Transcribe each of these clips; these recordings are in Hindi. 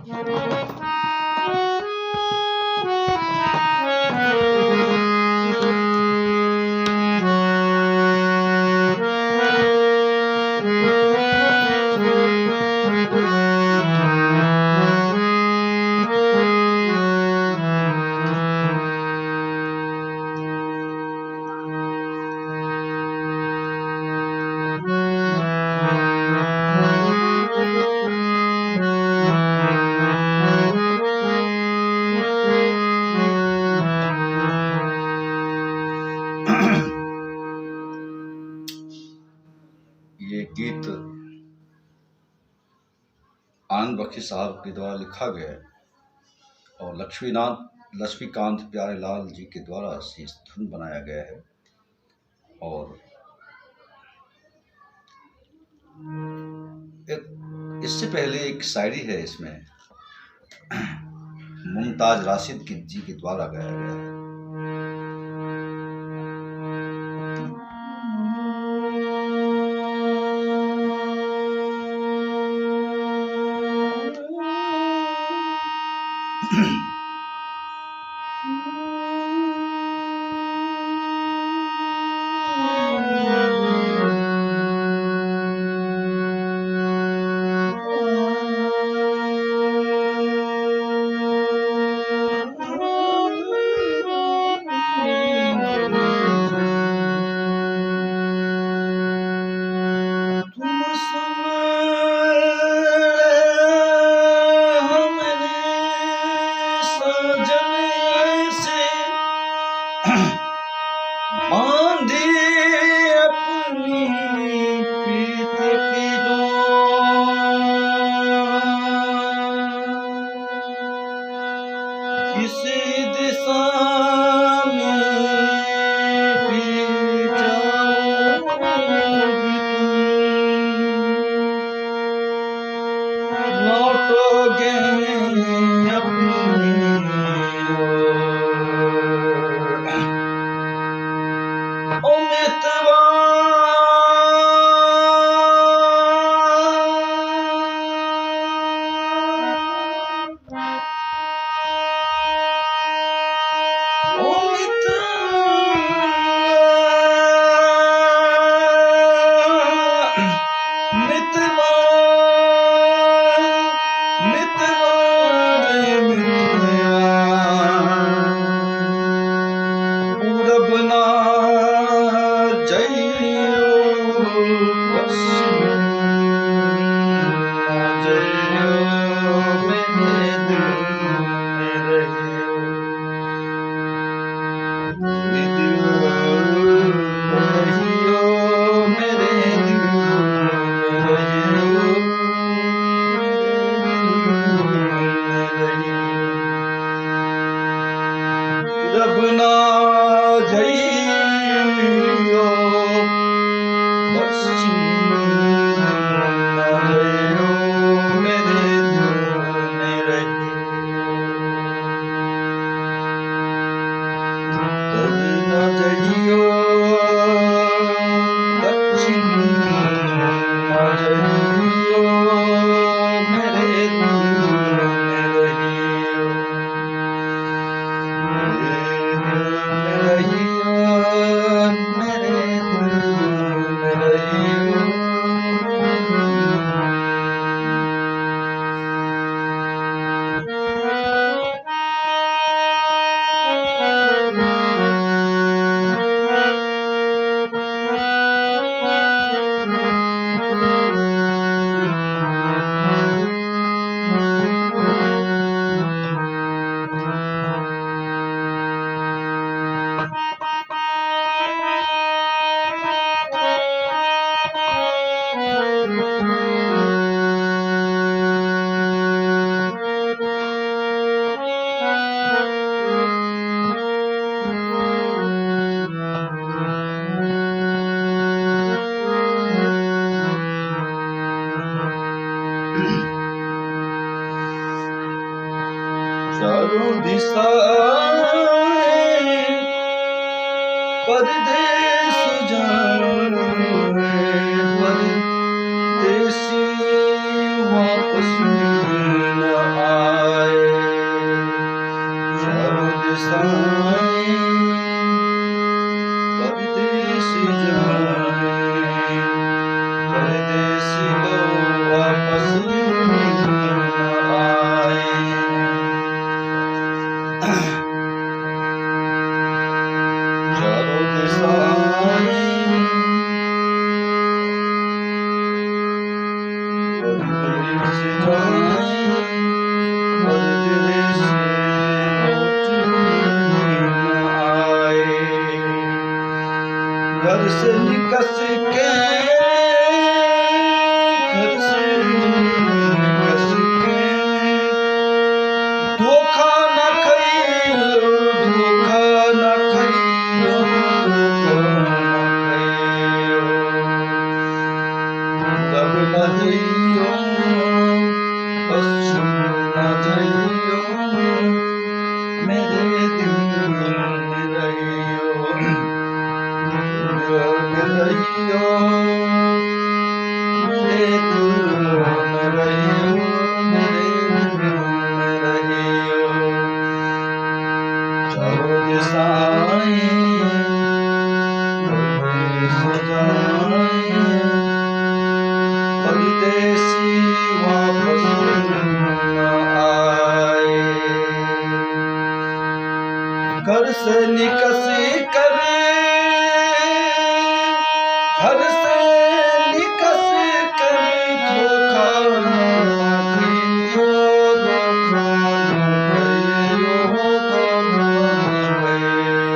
ये गीत आनंद बख्शी साहब के द्वारा लिखा गया है और लक्ष्मीकांत प्यारेलाल जी के द्वारा इस धुन बनाया गया है। और इससे पहले एक शायरी है इसमें, मुमताज राशिद जी के द्वारा गाया गया है। चारों दिशाएं परदेस जाने, परदेसी वापस न जाए परदेसी जाए परदेसी को वापस न आए। चारों दिशाएं परदेसी जाए परदेसी लौट न आए। घर से निकस के घर से निकस के धोखा न खइयो धोखा न खइयो धोखा न खइयो। दब न दियो पश्चिम न जइयो मेरे दिल में रहियो रहियो मेरे दिल में रहियो मेरे दिल में रहियो। चारों दिशाएं परदेसी जाए परदेसी वापस न आए। घर से निकसी करे घर से निकस कर धोखा न खइयो धोखा न खइयो धोखा न खइयो।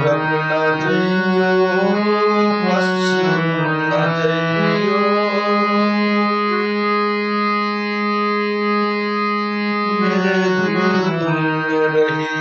दब न जइयो पश्चिम न जइयो मेरे दिल में रहियो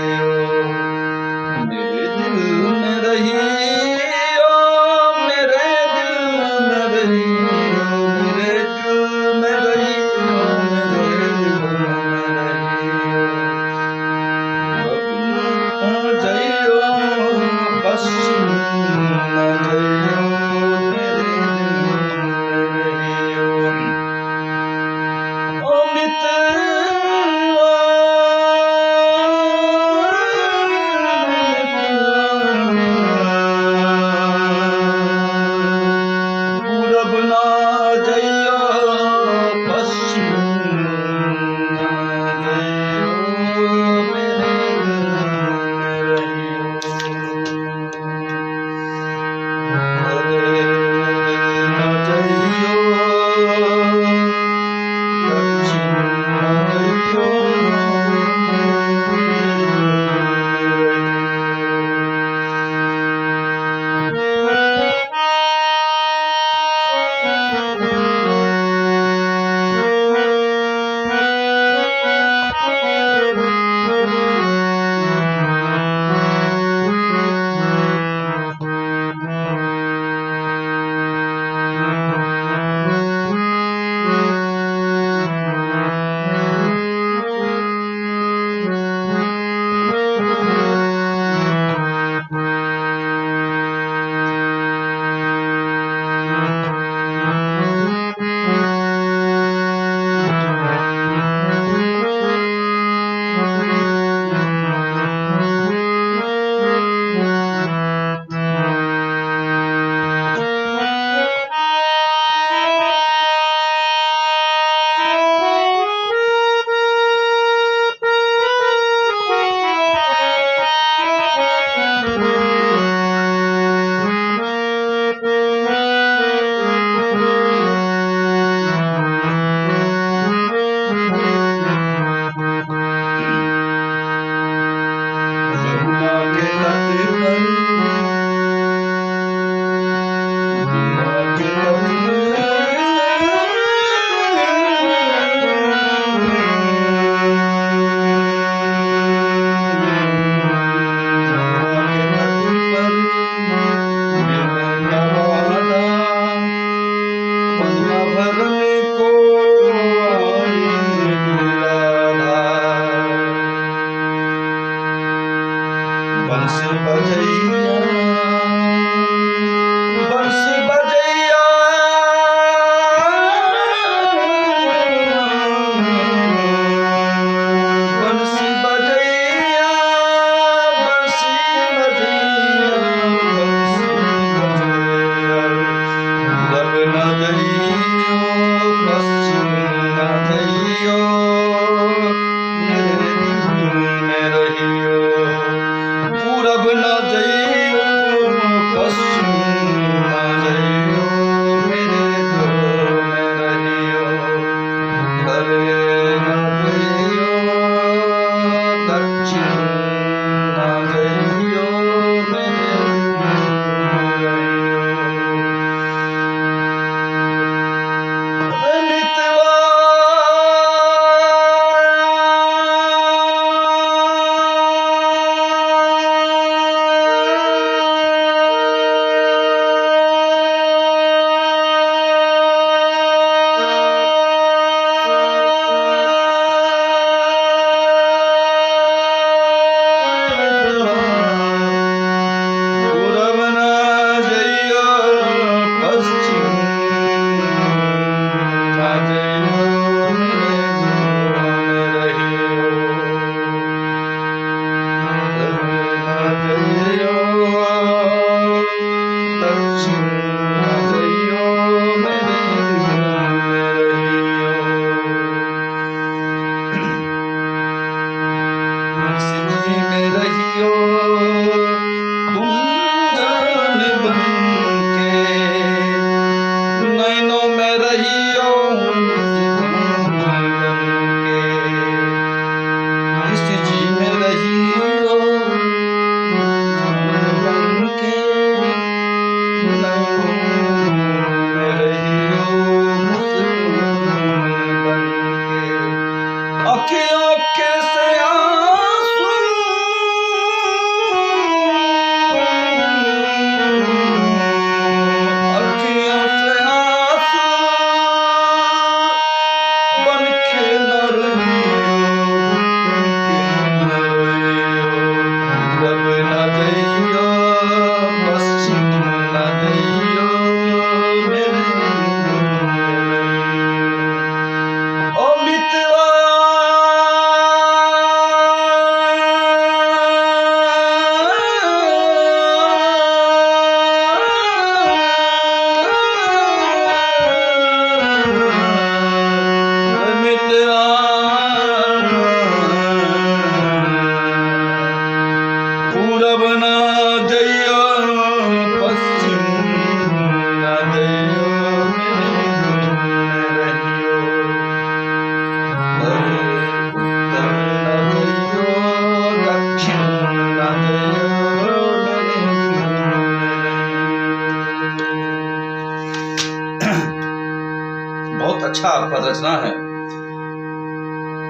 बहुत अच्छा पद रचना है।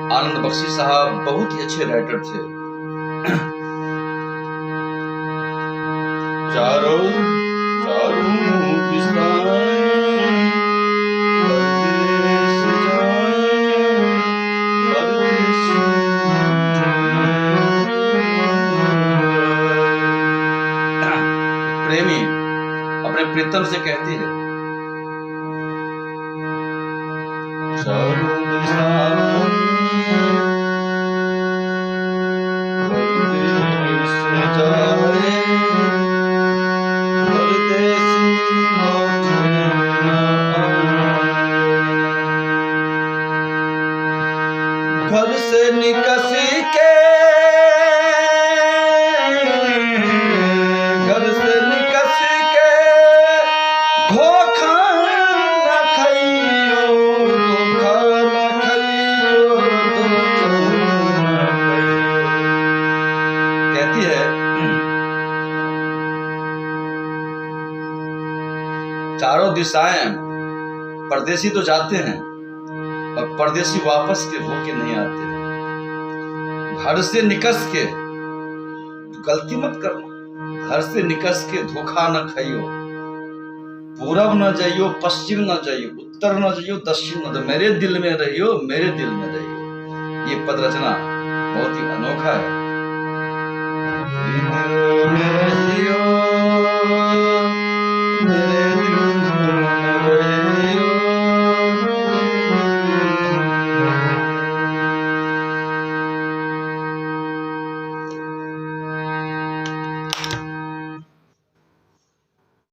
आनंद बख्शी साहब बहुत ही अच्छे राइटर थे। चारों चारों दिशाएं परदेस जाएं, परदेस जाएं। प्रेमी अपने प्रीतम से कहती है, चारों दिशाएं परदेस जाएं, परदेसी लौट न आए। घर से निकस के धोखा न खइयो, धोखा न खइयो, धोखा न खइयो। कहती है, चारों दिशाएं परदेसी तो जाते हैं और परदेसी वापस के होके नहीं आते। घर से निकस के, गलती मत करना, घर से निकस के धोखा न खाइयो, पूरब न जाइयो, पश्चिम न जाइयो, उत्तर न जाइयो, दक्षिण न जाइयो, मेरे दिल में रहियो, मेरे दिल में रहियो। ये पद रचना बहुत ही अनोखा है। दिल में रहियो,